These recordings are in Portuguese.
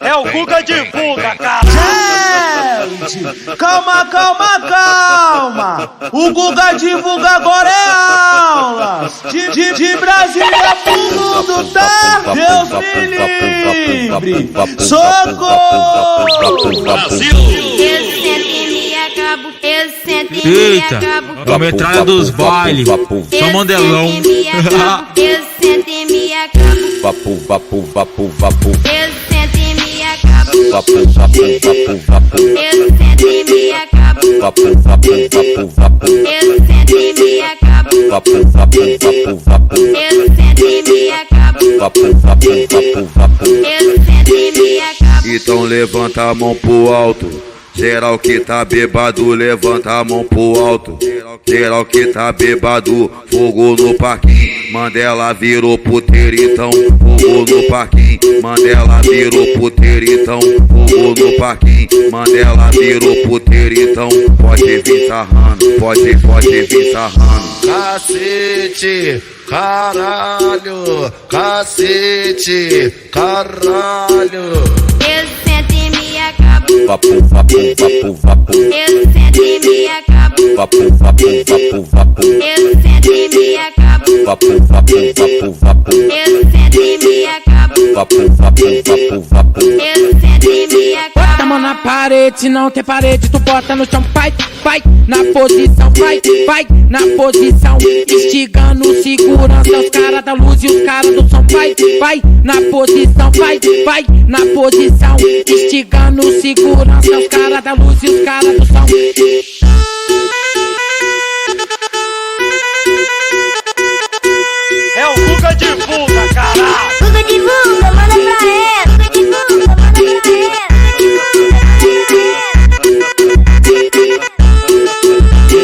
É o Guga Divulga, cara. Gente, calma, calma, calma. O Guga Divulga agora é aulas de Brasília pro mundo, tá? Deus me livre. Socorro. Brasil. Eita, é o metralha dos bailes, só mandelão. Eu sento e me acabo. Vapo, vapo, vapo, vapo. Eu sento e me acabo. Vapo, vapo, vapo, vapo. Eu sento e me acabo. Vapo, vapo, vapo, vapo. Eu sento e me acabo. Vapo, vapo, vapo, vapo. Eu sento e me acabo. Vapo, vapo, vapo, vapo. Eu sento e me acabo. Então levanta a mão pro alto. Geral que tá bebado, levanta a mão pro alto. Geral que tá bebado, fogo no parquinho. Mandela virou puteiro, então fogo no parquinho. Mandela virou puteiro, então fogo no parquinho. Mandela virou puteiro, então pode vir sarrando, pode vir sarrando. Cacete, caralho, cacete, caralho. Eu sento e me acabo. Vapo, vapo, vapo, vapo. Eu sento e me acabo. Vapo, vapo, vapo, vapo. Eu sento e me acabo. Vapo, vapo, vapo, vapo. Eu sento e me acabo. Vapo, vapo, vapo, vapo. Eu sento e me acabo. Bota a mão na parede, se não tem parede, tu bota no chão, vai, vai, na posição, vai, vai, na posição, instigando segurança, os caras da luz e os caras do som, vai, vai, na posição, vai, vai, na posição, instigando segurança, os caras da luz e os caras do som. É o Guga Divulga, caralho. Guga Divulga, manda pra ela. Guga Divulga, manda pra ela.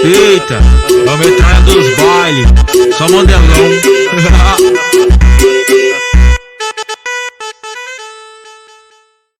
Eita, é o metralha dos bailes, só mandelão.